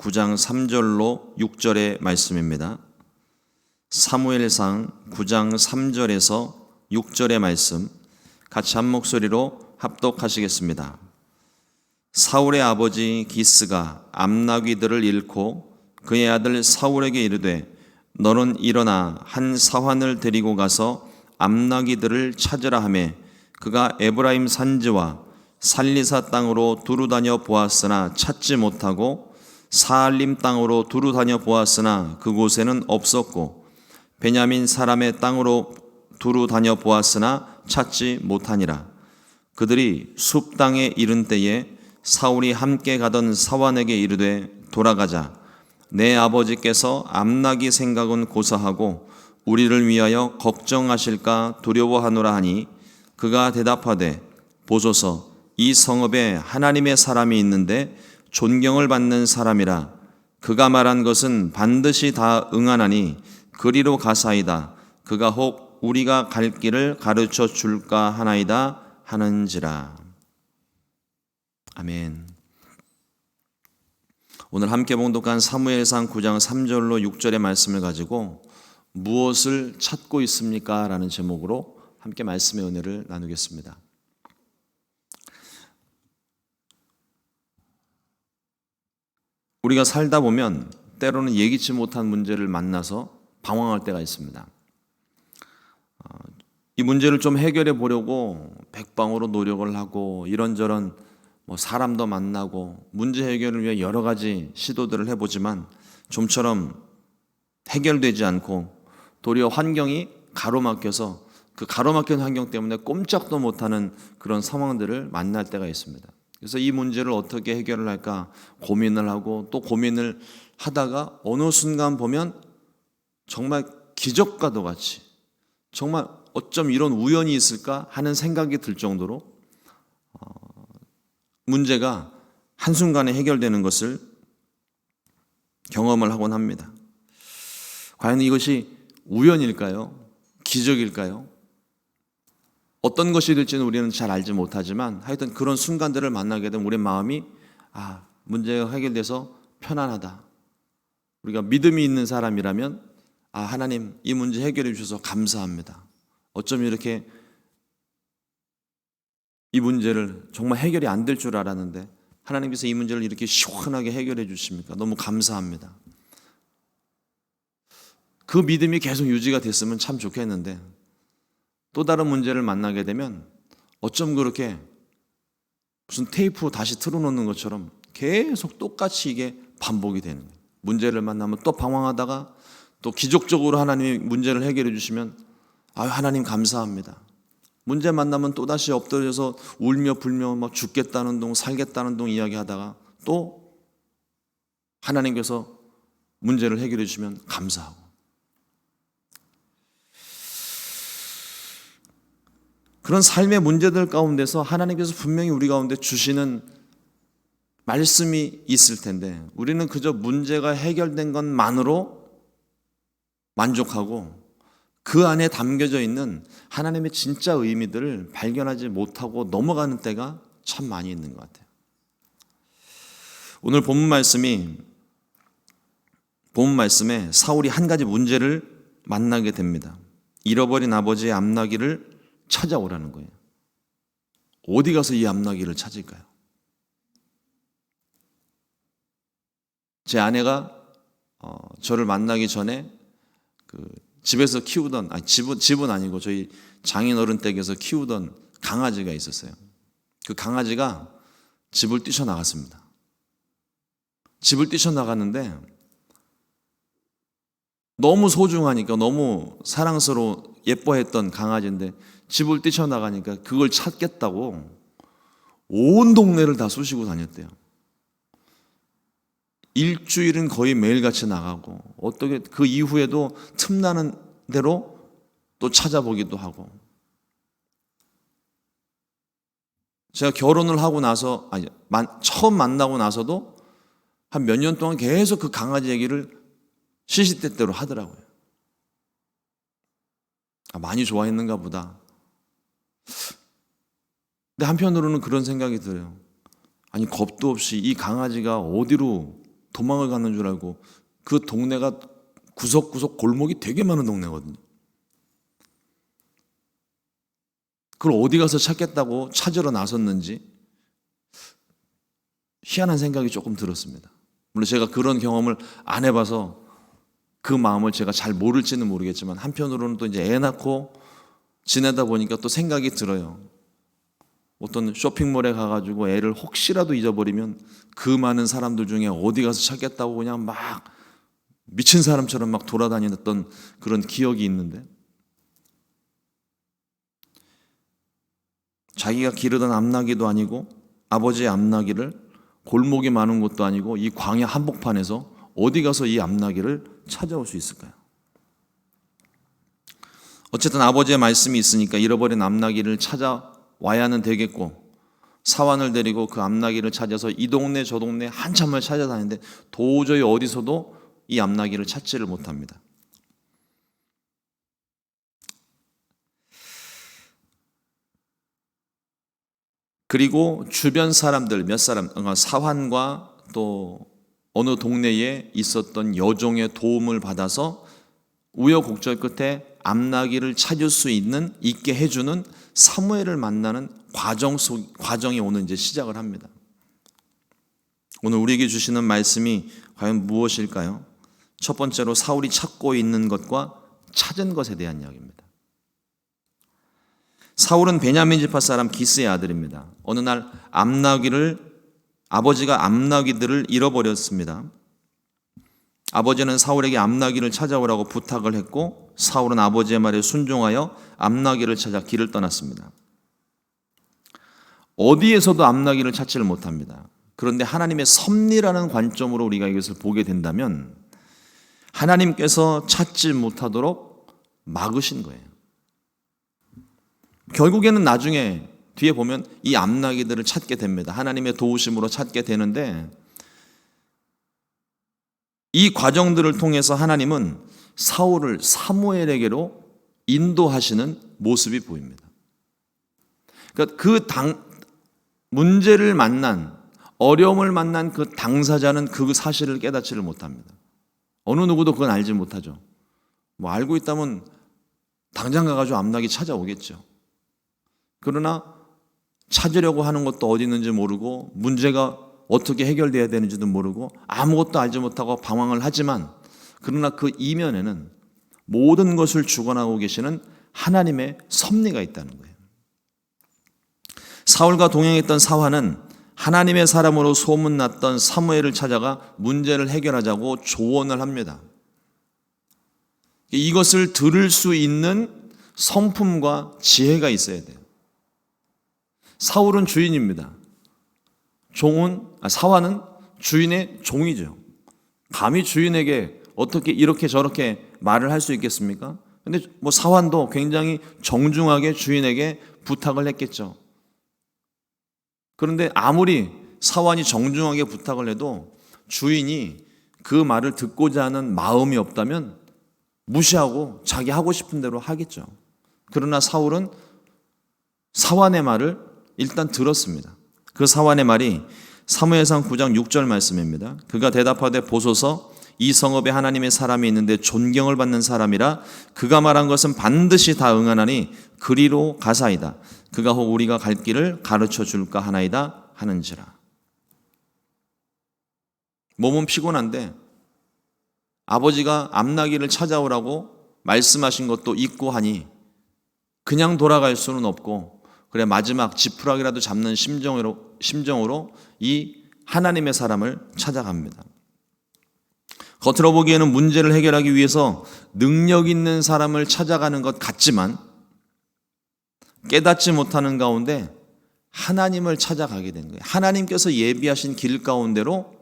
9장 3절로 6절의 말씀입니다. 사무엘상 9장 3절에서 6절의 말씀 같이 한 목소리로 합독하시겠습니다. 사울의 아버지 기스가 암나귀들을 잃고 그의 아들 사울에게 이르되 너는 일어나 한 사환을 데리고 가서 암나귀들을 찾으라 하매 그가 에브라임 산지와 살리사 땅으로 두루 다녀 보았으나 찾지 못하고 사알림 땅으로 두루 다녀 보았으나 그곳에는 없었고 베냐민 사람의 땅으로 두루 다녀 보았으나 찾지 못하니라. 그들이 숲 땅에 이른 때에 사울이 함께 가던 사환에게 이르되 돌아가자. 내 아버지께서 암나귀 생각은 고사하고 우리를 위하여 걱정하실까 두려워하노라 하니 그가 대답하되 보소서 이 성읍에 하나님의 사람이 있는데 존경을 받는 사람이라. 그가 말한 것은 반드시 다 응하나니 그리로 가사이다. 그가 혹 우리가 갈 길을 가르쳐 줄까 하나이다 하는지라. 아멘. 오늘 함께 봉독한 사무엘상 9장 3절로 6절의 말씀을 가지고 무엇을 찾고 있습니까? 라는 제목으로 함께 말씀의 은혜를 나누겠습니다. 우리가 살다 보면 때로는 예기치 못한 문제를 만나서 방황할 때가 있습니다. 이 문제를 좀 해결해 보려고 백방으로 노력을 하고 이런저런 사람도 만나고 문제 해결을 위해 여러 가지 시도들을 해보지만 좀처럼 해결되지 않고 도리어 환경이 가로막혀서 그 가로막힌 환경 때문에 꼼짝도 못하는 그런 상황들을 만날 때가 있습니다. 그래서 이 문제를 어떻게 해결을 할까 고민을 하고 또 고민을 하다가 어느 순간 보면 정말 기적과도 같이 정말 어쩜 이런 우연이 있을까 하는 생각이 들 정도로 문제가 한순간에 해결되는 것을 경험을 하곤 합니다. 과연 이것이 우연일까요? 기적일까요? 어떤 것이 될지는 우리는 잘 알지 못하지만 하여튼 그런 순간들을 만나게 되면 우리 마음이 문제가 해결돼서 편안하다. 우리가 믿음이 있는 사람이라면 하나님 이 문제 해결해 주셔서 감사합니다. 어쩜 이렇게 이 문제를 정말 해결이 안 될 줄 알았는데 하나님께서 이 문제를 이렇게 시원하게 해결해 주십니까? 너무 감사합니다. 그 믿음이 계속 유지가 됐으면 참 좋겠는데 또 다른 문제를 만나게 되면 어쩜 그렇게 무슨 테이프 다시 틀어놓는 것처럼 계속 똑같이 이게 반복이 되는 거예요. 문제를 만나면 또 방황하다가 또 기적적으로 하나님이 문제를 해결해 주시면 하나님 감사합니다. 문제 만나면 또다시 엎드려서 울며 불며 막 죽겠다는 둥 살겠다는 둥 이야기하다가 또 하나님께서 문제를 해결해 주시면 감사하고 그런 삶의 문제들 가운데서 하나님께서 분명히 우리 가운데 주시는 말씀이 있을 텐데 우리는 그저 문제가 해결된 것만으로 만족하고 그 안에 담겨져 있는 하나님의 진짜 의미들을 발견하지 못하고 넘어가는 때가 참 많이 있는 것 같아요. 오늘 본문 말씀에 사울이 한 가지 문제를 만나게 됩니다. 잃어버린 아버지의 암나귀를 찾아오라는 거예요. 어디 가서 이 암나귀를 찾을까요? 제 아내가 저를 만나기 전에 집에서 키우던 집은 아니고 저희 장인어른 댁에서 키우던 강아지가 있었어요. 그 강아지가 집을 뛰쳐나갔습니다. 집을 뛰쳐나갔는데 너무 소중하니까 너무 사랑스러워 예뻐했던 강아지인데 집을 뛰쳐나가니까 그걸 찾겠다고 온 동네를 다 쑤시고 다녔대요. 일주일은 거의 매일같이 나가고 어떻게 그 이후에도 틈나는 대로 또 찾아보기도 하고 제가 결혼을 하고 나서 처음 만나고 나서도 한 몇 년 동안 계속 그 강아지 얘기를 시시때때로 하더라고요. 많이 좋아했는가 보다. 근데 한편으로는 그런 생각이 들어요. 겁도 없이 이 강아지가 어디로 도망을 가는 줄 알고 그 동네가 구석구석 골목이 되게 많은 동네거든요. 그걸 어디 가서 찾겠다고 찾으러 나섰는지 희한한 생각이 조금 들었습니다. 물론 제가 그런 경험을 안 해봐서 그 마음을 제가 잘 모를지는 모르겠지만 한편으로는 또 이제 애 낳고 지내다 보니까 또 생각이 들어요. 어떤 쇼핑몰에 가가지고 애를 혹시라도 잊어버리면 그 많은 사람들 중에 어디 가서 찾겠다고 그냥 막 미친 사람처럼 막 돌아다녔던 그런 기억이 있는데, 자기가 기르던 암나기도 아니고 아버지의 암나기를 골목이 많은 곳도 아니고 이 광야 한복판에서 어디 가서 이 암나기를 찾아올 수 있을까요? 어쨌든 아버지의 말씀이 있으니까 잃어버린 암나기를 찾아와야는 되겠고, 사환을 데리고 그 암나기를 찾아서 이 동네 저 동네 한참을 찾아다니는데 도저히 어디서도 이 암나기를 찾지를 못합니다. 그리고 주변 사람들 몇 사람, 사환과 또 어느 동네에 있었던 여종의 도움을 받아서 우여곡절 끝에 암나기를 찾을 수 있게 해주는 사무엘을 만나는 과정이 오늘 이제 시작을 합니다. 오늘 우리에게 주시는 말씀이 과연 무엇일까요? 첫 번째로 사울이 찾고 있는 것과 찾은 것에 대한 이야기입니다. 사울은 베냐민 지파 사람 기스의 아들입니다. 어느 날 아버지가 암나기들을 잃어버렸습니다. 아버지는 사울에게 암나기를 찾아오라고 부탁을 했고, 사울은 아버지의 말에 순종하여 암나기를 찾아 길을 떠났습니다. 어디에서도 암나기를 찾지를 못합니다. 그런데 하나님의 섭리라는 관점으로 우리가 이것을 보게 된다면 하나님께서 찾지 못하도록 막으신 거예요. 결국에는 나중에 뒤에 보면 이 암나기들을 찾게 됩니다. 하나님의 도우심으로 찾게 되는데, 이 과정들을 통해서 하나님은 사울을 사무엘에게로 인도하시는 모습이 보입니다. 그러니까 문제를 만난, 어려움을 만난 그 당사자는 그 사실을 깨닫지를 못합니다. 어느 누구도 그건 알지 못하죠. 뭐 알고 있다면 당장 가가지고 암나기 찾아오겠죠. 그러나 찾으려고 하는 것도 어디 있는지 모르고, 문제가 어떻게 해결돼야 되는지도 모르고, 아무것도 알지 못하고 방황을 하지만, 그러나 그 이면에는 모든 것을 주관하고 계시는 하나님의 섭리가 있다는 거예요. 사울과 동행했던 사환은 하나님의 사람으로 소문났던 사무엘을 찾아가 문제를 해결하자고 조언을 합니다. 이것을 들을 수 있는 성품과 지혜가 있어야 돼요. 사울은 주인입니다. 사환은 주인의 종이죠. 감히 주인에게 어떻게 이렇게 저렇게 말을 할 수 있겠습니까? 근데 사환도 굉장히 정중하게 주인에게 부탁을 했겠죠. 그런데 아무리 사환이 정중하게 부탁을 해도 주인이 그 말을 듣고자 하는 마음이 없다면 무시하고 자기 하고 싶은 대로 하겠죠. 그러나 사울은 사환의 말을 일단 들었습니다. 그 사환의 말이 사무엘상 9장 6절 말씀입니다. 그가 대답하되 보소서, 이 성읍에 하나님의 사람이 있는데 존경을 받는 사람이라 그가 말한 것은 반드시 다 응하나니 그리로 가사이다. 그가 혹 우리가 갈 길을 가르쳐 줄까 하나이다 하는지라. 몸은 피곤한데 아버지가 암나기를 찾아오라고 말씀하신 것도 있고 하니 그냥 돌아갈 수는 없고, 그래 마지막 지푸라기라도 잡는 심정으로 이 하나님의 사람을 찾아갑니다. 겉으로 보기에는 문제를 해결하기 위해서 능력 있는 사람을 찾아가는 것 같지만 깨닫지 못하는 가운데 하나님을 찾아가게 되는 거예요. 하나님께서 예비하신 길 가운데로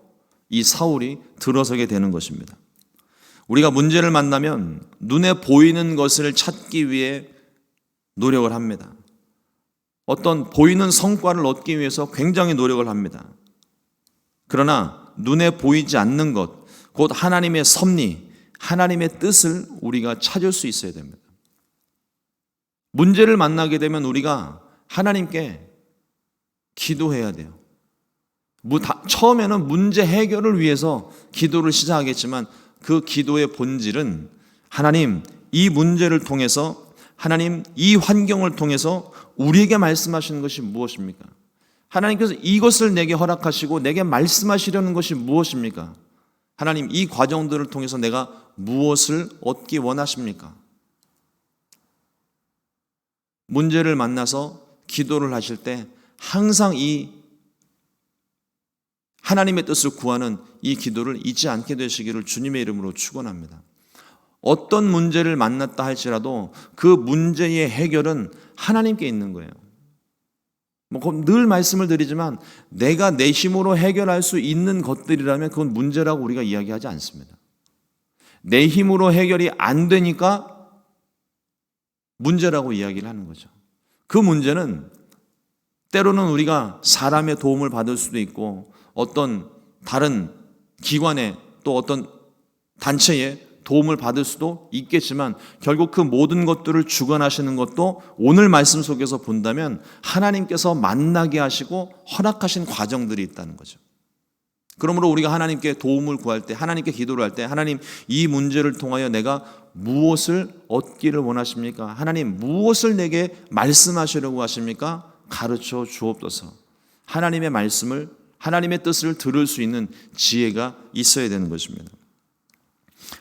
이 사울이 들어서게 되는 것입니다. 우리가 문제를 만나면 눈에 보이는 것을 찾기 위해 노력을 합니다. 어떤 보이는 성과를 얻기 위해서 굉장히 노력을 합니다. 그러나 눈에 보이지 않는 것, 곧 하나님의 섭리, 하나님의 뜻을 우리가 찾을 수 있어야 됩니다. 문제를 만나게 되면 우리가 하나님께 기도해야 돼요. 처음에는 문제 해결을 위해서 기도를 시작하겠지만 그 기도의 본질은 하나님, 이 문제를 통해서, 하나님, 이 환경을 통해서 우리에게 말씀하시는 것이 무엇입니까? 하나님께서 이것을 내게 허락하시고 내게 말씀하시려는 것이 무엇입니까? 하나님, 이 과정들을 통해서 내가 무엇을 얻기 원하십니까? 문제를 만나서 기도를 하실 때 항상 이 하나님의 뜻을 구하는 이 기도를 잊지 않게 되시기를 주님의 이름으로 축원합니다. 어떤 문제를 만났다 할지라도 그 문제의 해결은 하나님께 있는 거예요. 늘 말씀을 드리지만 내가 내 힘으로 해결할 수 있는 것들이라면 그건 문제라고 우리가 이야기하지 않습니다. 내 힘으로 해결이 안 되니까 문제라고 이야기를 하는 거죠. 그 문제는 때로는 우리가 사람의 도움을 받을 수도 있고 어떤 다른 기관에 또 어떤 단체에 도움을 받을 수도 있겠지만 결국 그 모든 것들을 주관하시는 것도 오늘 말씀 속에서 본다면 하나님께서 만나게 하시고 허락하신 과정들이 있다는 거죠. 그러므로 우리가 하나님께 도움을 구할 때, 하나님께 기도를 할 때 하나님, 이 문제를 통하여 내가 무엇을 얻기를 원하십니까? 하나님, 무엇을 내게 말씀하시려고 하십니까? 가르쳐 주옵소서. 하나님의 말씀을, 하나님의 뜻을 들을 수 있는 지혜가 있어야 되는 것입니다.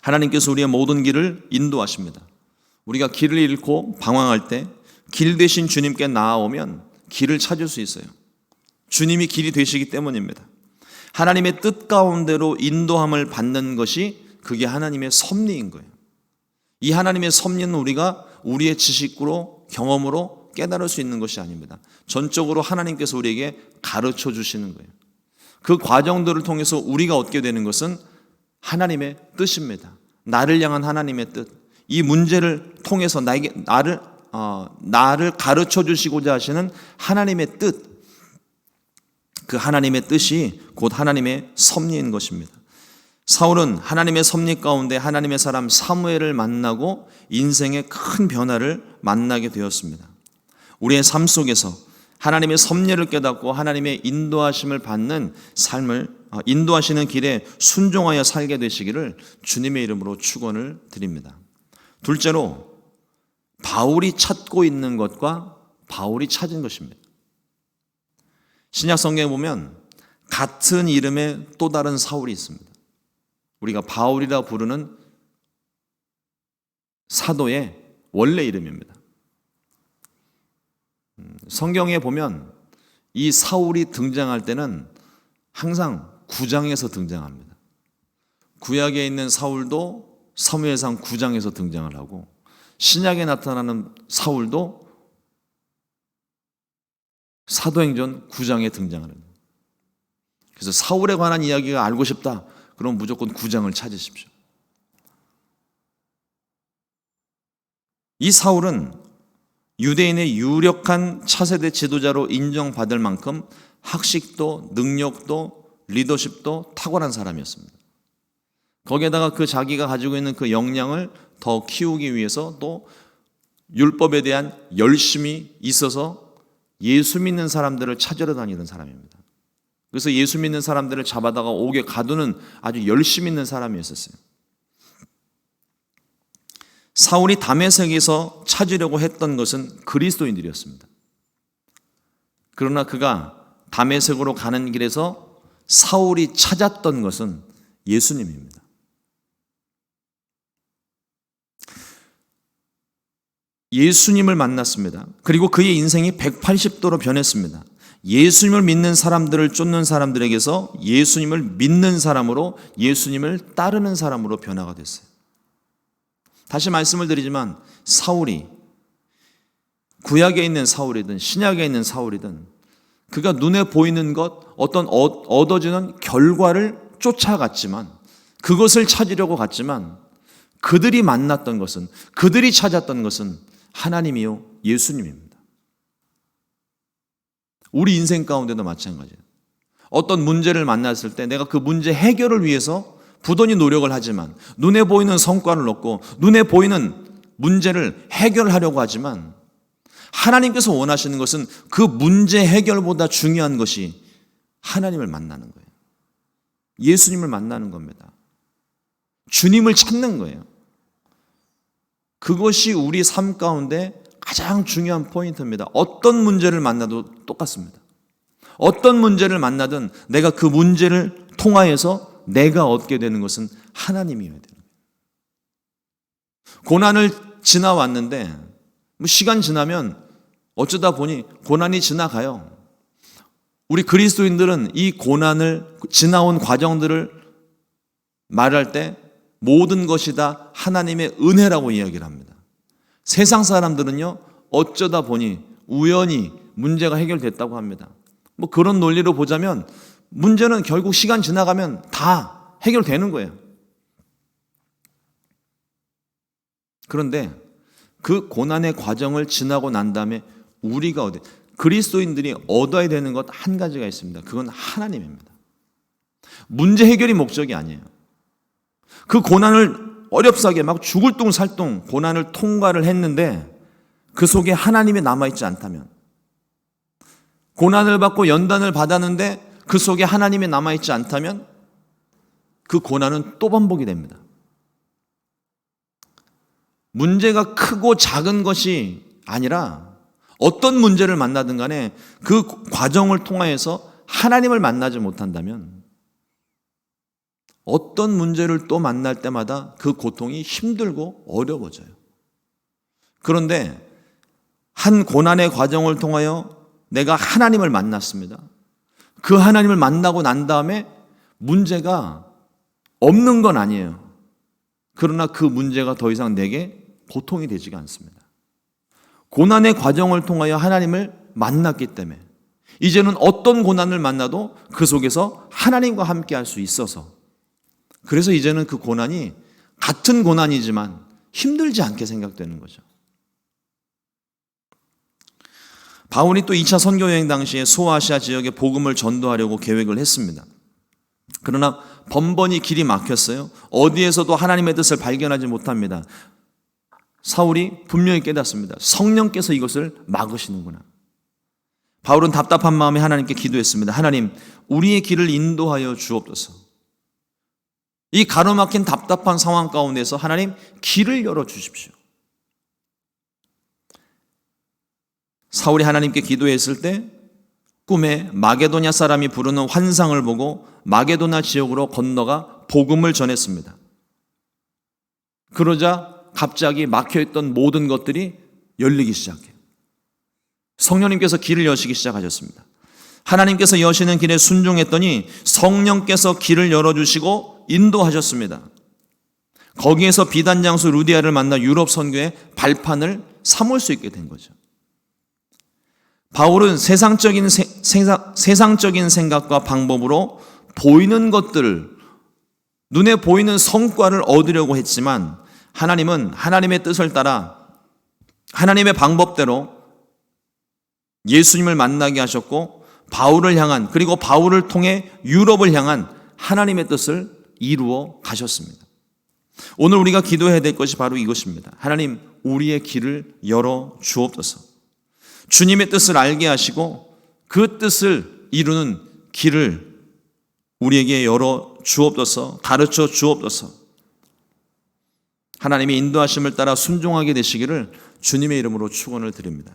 하나님께서 우리의 모든 길을 인도하십니다. 우리가 길을 잃고 방황할 때 길 대신 주님께 나아오면 길을 찾을 수 있어요. 주님이 길이 되시기 때문입니다. 하나님의 뜻 가운데로 인도함을 받는 것이 그게 하나님의 섭리인 거예요. 이 하나님의 섭리는 우리가 우리의 지식으로 경험으로 깨달을 수 있는 것이 아닙니다. 전적으로 하나님께서 우리에게 가르쳐 주시는 거예요. 그 과정들을 통해서 우리가 얻게 되는 것은 하나님의 뜻입니다. 나를 향한 하나님의 뜻. 이 문제를 통해서 나를 가르쳐 주시고자 하시는 하나님의 뜻. 그 하나님의 뜻이 곧 하나님의 섭리인 것입니다. 사울은 하나님의 섭리 가운데 하나님의 사람 사무엘을 만나고 인생의 큰 변화를 만나게 되었습니다. 우리의 삶 속에서 하나님의 섭리를 깨닫고 하나님의 인도하심을 받는 삶을, 인도하시는 길에 순종하여 살게 되시기를 주님의 이름으로 축원을 드립니다. 둘째로 바울이 찾고 있는 것과 바울이 찾은 것입니다. 신약 성경에 보면 같은 이름의 또 다른 사울이 있습니다. 우리가 바울이라 부르는 사도의 원래 이름입니다. 성경에 보면 이 사울이 등장할 때는 항상 9장에서 등장합니다. 구약에 있는 사울도 사무엘상 9장에서 등장을 하고 신약에 나타나는 사울도 사도행전 9장에 등장을 합니다. 그래서 사울에 관한 이야기가 알고 싶다. 그럼 무조건 9장을 찾으십시오. 이 사울은 유대인의 유력한 차세대 지도자로 인정받을 만큼 학식도 능력도 리더십도 탁월한 사람이었습니다. 거기에다가 그 자기가 가지고 있는 그 역량을 더 키우기 위해서 또 율법에 대한 열심이 있어서 예수 믿는 사람들을 찾으러 다니는 사람입니다. 그래서 예수 믿는 사람들을 잡아다가 옥에 가두는 아주 열심 있는 사람이었어요. 사울이 다메섹에서 찾으려고 했던 것은 그리스도인들이었습니다. 그러나 그가 다메섹으로 가는 길에서 사울이 찾았던 것은 예수님입니다. 예수님을 만났습니다. 그리고 그의 인생이 180도로 변했습니다. 예수님을 믿는 사람들을 쫓는 사람들에게서 예수님을 믿는 사람으로, 예수님을 따르는 사람으로 변화가 됐어요. 다시 말씀을 드리지만 사울이 구약에 있는 사울이든 신약에 있는 사울이든 그가 눈에 보이는 것, 어떤 얻어지는 결과를 쫓아갔지만, 그것을 찾으려고 갔지만 그들이 만났던 것은, 그들이 찾았던 것은 하나님이요 예수님입니다. 우리 인생 가운데도 마찬가지예요. 어떤 문제를 만났을 때 내가 그 문제 해결을 위해서 부단히 노력을 하지만, 눈에 보이는 성과를 얻고 눈에 보이는 문제를 해결하려고 하지만, 하나님께서 원하시는 것은 그 문제 해결보다 중요한 것이 하나님을 만나는 거예요. 예수님을 만나는 겁니다. 주님을 찾는 거예요. 그것이 우리 삶 가운데 가장 중요한 포인트입니다. 어떤 문제를 만나도 똑같습니다. 어떤 문제를 만나든 내가 그 문제를 통하여서 내가 얻게 되는 것은 하나님이어야 되는 거예요. 고난을 지나왔는데 시간 지나면 어쩌다 보니 고난이 지나가요. 우리 그리스도인들은 이 고난을 지나온 과정들을 말할 때 모든 것이 다 하나님의 은혜라고 이야기를 합니다. 세상 사람들은요, 어쩌다 보니 우연히 문제가 해결됐다고 합니다. 그런 논리로 보자면 문제는 결국 시간 지나가면 다 해결되는 거예요. 그런데 그 고난의 과정을 지나고 난 다음에 우리가 그리스도인들이 얻어야 되는 것 한 가지가 있습니다. 그건 하나님입니다. 문제 해결이 목적이 아니에요. 그 고난을 어렵사게 막 죽을 둥 살 둥 고난을 통과를 했는데 그 속에 하나님이 남아있지 않다면, 고난을 받고 연단을 받았는데 그 속에 하나님이 남아있지 않다면 그 고난은 또 반복이 됩니다. 문제가 크고 작은 것이 아니라 어떤 문제를 만나든 간에 그 과정을 통하여서 하나님을 만나지 못한다면 어떤 문제를 또 만날 때마다 그 고통이 힘들고 어려워져요. 그런데 한 고난의 과정을 통하여 내가 하나님을 만났습니다. 그 하나님을 만나고 난 다음에 문제가 없는 건 아니에요. 그러나 그 문제가 더 이상 내게 고통이 되지가 않습니다. 고난의 과정을 통하여 하나님을 만났기 때문에 이제는 어떤 고난을 만나도 그 속에서 하나님과 함께 할 수 있어서, 그래서 이제는 그 고난이 같은 고난이지만 힘들지 않게 생각되는 거죠. 바울이 또 2차 선교 여행 당시에 소아시아 지역에 복음을 전도하려고 계획을 했습니다. 그러나 번번이 길이 막혔어요. 어디에서도 하나님의 뜻을 발견하지 못합니다. 사울이 분명히 깨닫습니다. 성령께서 이것을 막으시는구나. 바울은 답답한 마음에 하나님께 기도했습니다. 하나님, 우리의 길을 인도하여 주옵소서. 이 가로막힌 답답한 상황 가운데서 하나님, 길을 열어주십시오. 사울이 하나님께 기도했을 때 꿈에 마게도냐 사람이 부르는 환상을 보고 마게도나 지역으로 건너가 복음을 전했습니다. 그러자 갑자기 막혀있던 모든 것들이 열리기 시작해요. 성령님께서 길을 여시기 시작하셨습니다. 하나님께서 여시는 길에 순종했더니 성령께서 길을 열어주시고 인도하셨습니다. 거기에서 비단장수 루디아를 만나 유럽 선교의 발판을 삼을 수 있게 된 거죠. 바울은 세상적인 생각과 방법으로 보이는 것들을, 눈에 보이는 성과를 얻으려고 했지만 하나님은 하나님의 뜻을 따라 하나님의 방법대로 예수님을 만나게 하셨고, 바울을 향한, 그리고 바울을 통해 유럽을 향한 하나님의 뜻을 이루어 가셨습니다. 오늘 우리가 기도해야 될 것이 바로 이것입니다. 하나님, 우리의 길을 열어 주옵소서. 주님의 뜻을 알게 하시고 그 뜻을 이루는 길을 우리에게 열어 주옵소서, 가르쳐 주옵소서. 하나님의 인도하심을 따라 순종하게 되시기를 주님의 이름으로 축원을 드립니다.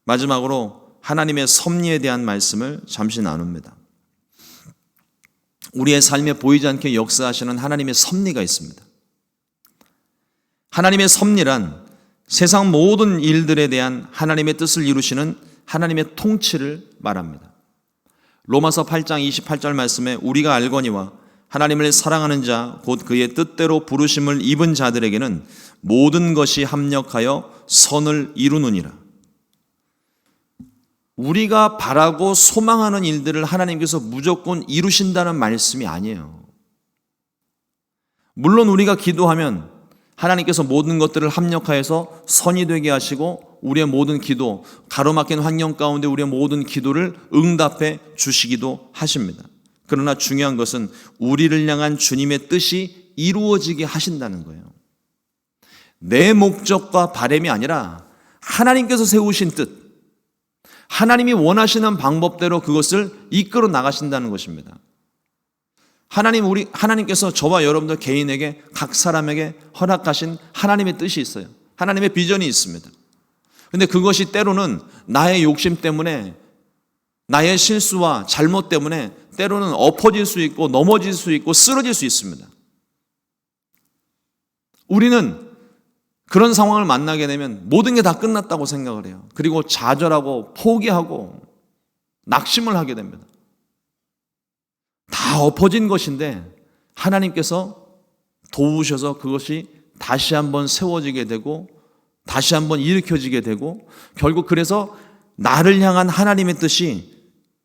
마지막으로 하나님의 섭리에 대한 말씀을 잠시 나눕니다. 우리의 삶에 보이지 않게 역사하시는 하나님의 섭리가 있습니다. 하나님의 섭리란 세상 모든 일들에 대한 하나님의 뜻을 이루시는 하나님의 통치를 말합니다. 로마서 8장 28절 말씀에 우리가 알거니와 하나님을 사랑하는 자 곧 그의 뜻대로 부르심을 입은 자들에게는 모든 것이 합력하여 선을 이루느니라. 우리가 바라고 소망하는 일들을 하나님께서 무조건 이루신다는 말씀이 아니에요. 물론 우리가 기도하면 하나님께서 모든 것들을 합력하여서 선이 되게 하시고 우리의 모든 기도, 가로막힌 환경 가운데 우리의 모든 기도를 응답해 주시기도 하십니다. 그러나 중요한 것은 우리를 향한 주님의 뜻이 이루어지게 하신다는 거예요. 내 목적과 바람이 아니라 하나님께서 세우신 뜻, 하나님이 원하시는 방법대로 그것을 이끌어 나가신다는 것입니다. 하나님께서 저와 여러분들 개인에게 각 사람에게 허락하신 하나님의 뜻이 있어요. 하나님의 비전이 있습니다. 근데 그것이 때로는 나의 욕심 때문에, 나의 실수와 잘못 때문에 때로는 엎어질 수 있고 넘어질 수 있고 쓰러질 수 있습니다. 우리는 그런 상황을 만나게 되면 모든 게 다 끝났다고 생각을 해요. 그리고 좌절하고 포기하고 낙심을 하게 됩니다. 다 엎어진 것인데 하나님께서 도우셔서 그것이 다시 한번 세워지게 되고 다시 한번 일으켜지게 되고 결국 그래서 나를 향한 하나님의 뜻이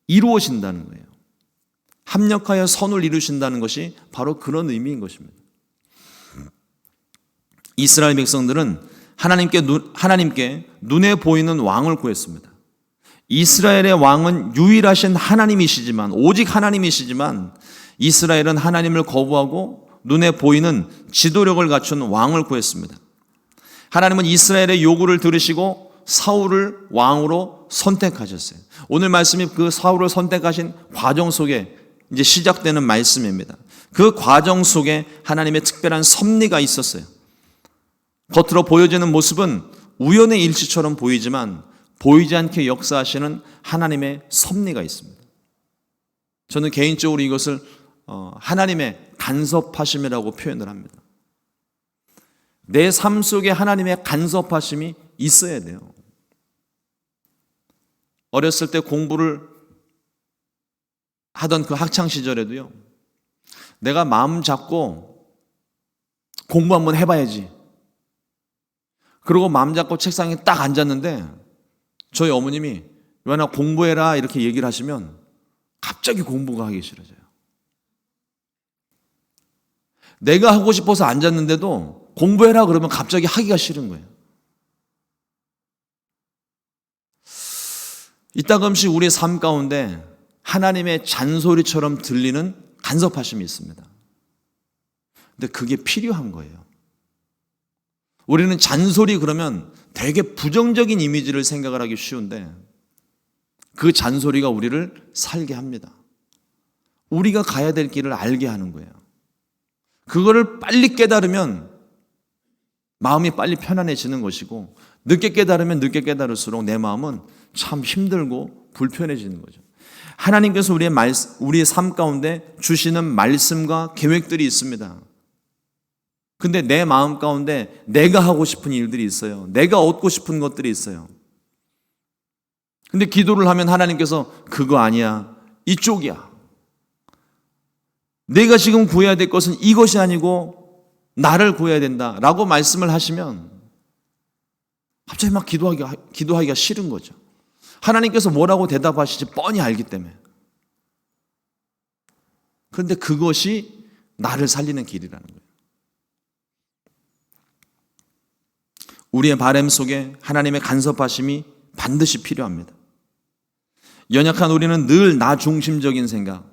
이루어진다는 거예요. 합력하여 선을 이루신다는 것이 바로 그런 의미인 것입니다. 이스라엘 백성들은 하나님께 눈에 보이는 왕을 구했습니다. 이스라엘의 왕은 유일하신 하나님이시지만, 오직 하나님이시지만 이스라엘은 하나님을 거부하고 눈에 보이는 지도력을 갖춘 왕을 구했습니다. 하나님은 이스라엘의 요구를 들으시고 사울을 왕으로 선택하셨어요. 오늘 말씀이 그 사울을 선택하신 과정 속에 이제 시작되는 말씀입니다. 그 과정 속에 하나님의 특별한 섭리가 있었어요. 겉으로 보여지는 모습은 우연의 일치처럼 보이지만 보이지 않게 역사하시는 하나님의 섭리가 있습니다. 저는 개인적으로 이것을 하나님의 간섭하심이라고 표현을 합니다. 내 삶 속에 하나님의 간섭하심이 있어야 돼요. 어렸을 때 공부를 하던 그 학창 시절에도요, 내가 마음 잡고 공부 한번 해봐야지. 그러고 마음 잡고 책상에 딱 앉았는데 저희 어머님이 요한아 공부해라 이렇게 얘기를 하시면 갑자기 공부가 하기 싫어져요. 내가 하고 싶어서 앉았는데도 공부해라 그러면 갑자기 하기가 싫은 거예요. 이따금씩 우리의 삶 가운데 하나님의 잔소리처럼 들리는 간섭하심이 있습니다. 근데 그게 필요한 거예요. 우리는 잔소리 그러면 되게 부정적인 이미지를 생각을 하기 쉬운데 그 잔소리가 우리를 살게 합니다. 우리가 가야 될 길을 알게 하는 거예요. 그거를 빨리 깨달으면 마음이 빨리 편안해지는 것이고 늦게 깨달으면 늦게 깨달을수록 내 마음은 참 힘들고 불편해지는 거죠. 하나님께서 우리의 삶 가운데 주시는 말씀과 계획들이 있습니다. 근데 내 마음 가운데 내가 하고 싶은 일들이 있어요. 내가 얻고 싶은 것들이 있어요. 근데 기도를 하면 하나님께서 그거 아니야, 이쪽이야. 내가 지금 구해야 될 것은 이것이 아니고 나를 구해야 된다라고 말씀을 하시면 갑자기 막 기도하기가 싫은 거죠. 하나님께서 뭐라고 대답하실지 뻔히 알기 때문에. 그런데 그것이 나를 살리는 길이라는 거예요. 우리의 바람 속에 하나님의 간섭하심이 반드시 필요합니다. 연약한 우리는 늘 나 중심적인 생각,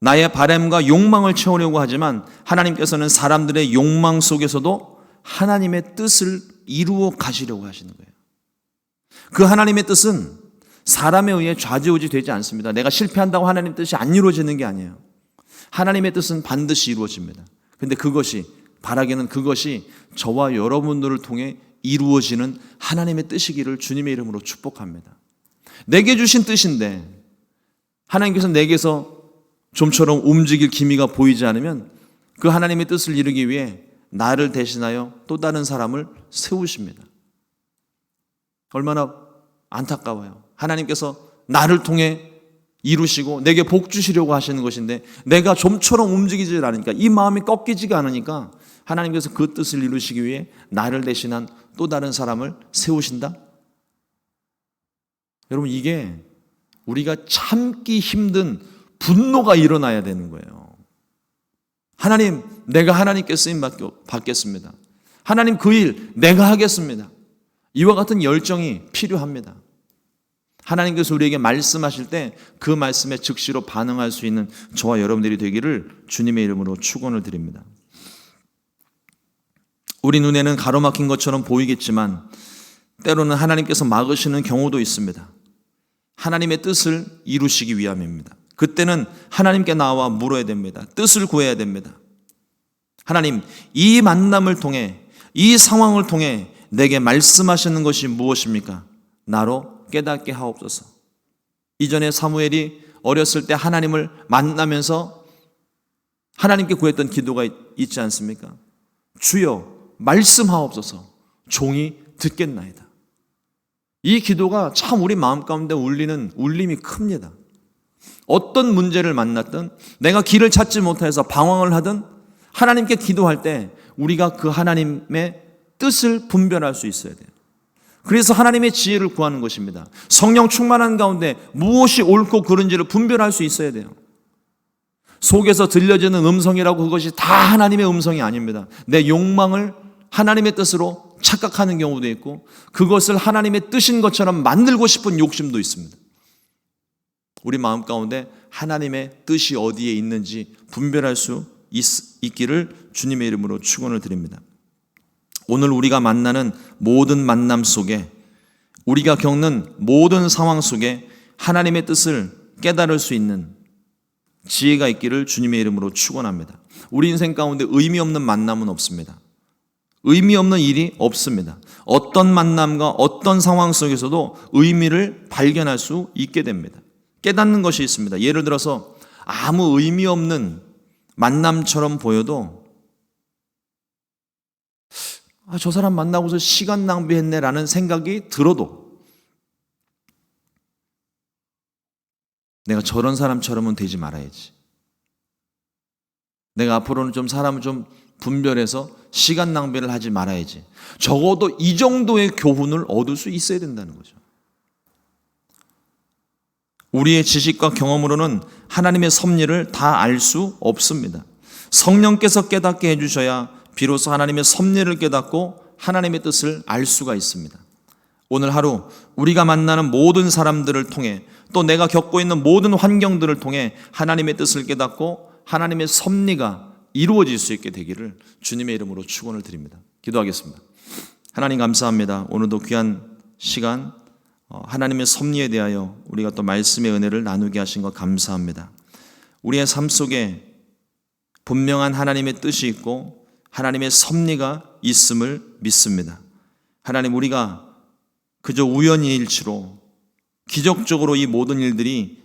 나의 바람과 욕망을 채우려고 하지만 하나님께서는 사람들의 욕망 속에서도 하나님의 뜻을 이루어 가시려고 하시는 거예요. 그 하나님의 뜻은 사람에 의해 좌지우지 되지 않습니다. 내가 실패한다고 하나님의 뜻이 안 이루어지는 게 아니에요. 하나님의 뜻은 반드시 이루어집니다. 그런데 바라기는 그것이 저와 여러분들을 통해 이루어지는 하나님의 뜻이기를 주님의 이름으로 축복합니다. 내게 주신 뜻인데 하나님께서 내게서 좀처럼 움직일 기미가 보이지 않으면 그 하나님의 뜻을 이루기 위해 나를 대신하여 또 다른 사람을 세우십니다. 얼마나 안타까워요. 하나님께서 나를 통해 이루시고 내게 복 주시려고 하시는 것인데 내가 좀처럼 움직이지 않으니까, 이 마음이 꺾이지가 않으니까 하나님께서 그 뜻을 이루시기 위해 나를 대신한 또 다른 사람을 세우신다? 여러분, 이게 우리가 참기 힘든 분노가 일어나야 되는 거예요. 하나님, 내가 하나님께 쓰임 받겠습니다. 하나님, 그 일 내가 하겠습니다. 이와 같은 열정이 필요합니다. 하나님께서 우리에게 말씀하실 때 그 말씀에 즉시로 반응할 수 있는 저와 여러분들이 되기를 주님의 이름으로 축원을 드립니다. 우리 눈에는 가로막힌 것처럼 보이겠지만 때로는 하나님께서 막으시는 경우도 있습니다. 하나님의 뜻을 이루시기 위함입니다. 그때는 하나님께 나와 물어야 됩니다. 뜻을 구해야 됩니다. 하나님, 이 만남을 통해, 이 상황을 통해 내게 말씀하시는 것이 무엇입니까? 나로 깨닫게 하옵소서. 이전에 사무엘이 어렸을 때 하나님을 만나면서 하나님께 구했던 기도가 있지 않습니까? 주여 말씀하옵소서, 종이 듣겠나이다. 이 기도가 참 우리 마음 가운데 울리는 울림이 큽니다. 어떤 문제를 만났든, 내가 길을 찾지 못해서 방황을 하든 하나님께 기도할 때 우리가 그 하나님의 뜻을 분별할 수 있어야 돼요. 그래서 하나님의 지혜를 구하는 것입니다. 성령 충만한 가운데 무엇이 옳고 그른지를 분별할 수 있어야 돼요. 속에서 들려지는 음성이라고 그것이 다 하나님의 음성이 아닙니다. 내 욕망을 하나님의 뜻으로 착각하는 경우도 있고, 그것을 하나님의 뜻인 것처럼 만들고 싶은 욕심도 있습니다. 우리 마음 가운데 하나님의 뜻이 어디에 있는지 분별할 수 있기를 주님의 이름으로 축원을 드립니다. 오늘 우리가 만나는 모든 만남 속에, 우리가 겪는 모든 상황 속에 하나님의 뜻을 깨달을 수 있는 지혜가 있기를 주님의 이름으로 축원합니다. 우리 인생 가운데 의미 없는 만남은 없습니다. 의미 없는 일이 없습니다. 어떤 만남과 어떤 상황 속에서도 의미를 발견할 수 있게 됩니다. 깨닫는 것이 있습니다. 예를 들어서 아무 의미 없는 만남처럼 보여도 저 사람 만나고서 시간 낭비했네 라는 생각이 들어도 내가 저런 사람처럼은 되지 말아야지. 내가 앞으로는 좀 사람을 좀 분별해서 시간 낭비를 하지 말아야지. 적어도 이 정도의 교훈을 얻을 수 있어야 된다는 거죠. 우리의 지식과 경험으로는 하나님의 섭리를 다 알 수 없습니다. 성령께서 깨닫게 해주셔야 비로소 하나님의 섭리를 깨닫고 하나님의 뜻을 알 수가 있습니다. 오늘 하루 우리가 만나는 모든 사람들을 통해, 또 내가 겪고 있는 모든 환경들을 통해 하나님의 뜻을 깨닫고 하나님의 섭리가 이루어질 수 있게 되기를 주님의 이름으로 축원을 드립니다. 기도하겠습니다. 하나님 감사합니다. 오늘도 귀한 시간 하나님의 섭리에 대하여 우리가 또 말씀의 은혜를 나누게 하신 것 감사합니다. 우리의 삶 속에 분명한 하나님의 뜻이 있고 하나님의 섭리가 있음을 믿습니다. 하나님, 우리가 그저 우연히 일치로 기적적으로 이 모든 일들이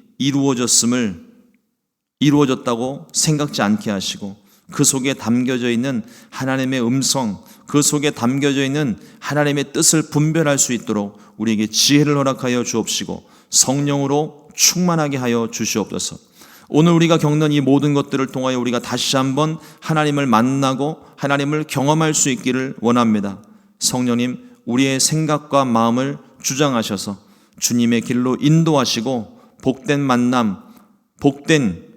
이루어졌다고 생각지 않게 하시고, 그 속에 담겨져 있는 하나님의 음성, 그 속에 담겨져 있는 하나님의 뜻을 분별할 수 있도록 우리에게 지혜를 허락하여 주옵시고 성령으로 충만하게 하여 주시옵소서. 오늘 우리가 겪는 이 모든 것들을 통하여 우리가 다시 한번 하나님을 만나고 하나님을 경험할 수 있기를 원합니다. 성령님, 우리의 생각과 마음을 주장하셔서 주님의 길로 인도하시고 복된 만남, 복된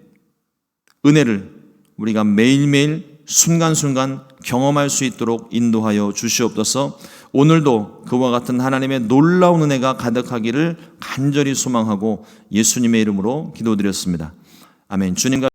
은혜를 우리가 매일매일 순간순간 경험할 수 있도록 인도하여 주시옵소서. 오늘도 그와 같은 하나님의 놀라운 은혜가 가득하기를 간절히 소망하고 예수님의 이름으로 기도드렸습니다. 아멘. 주님과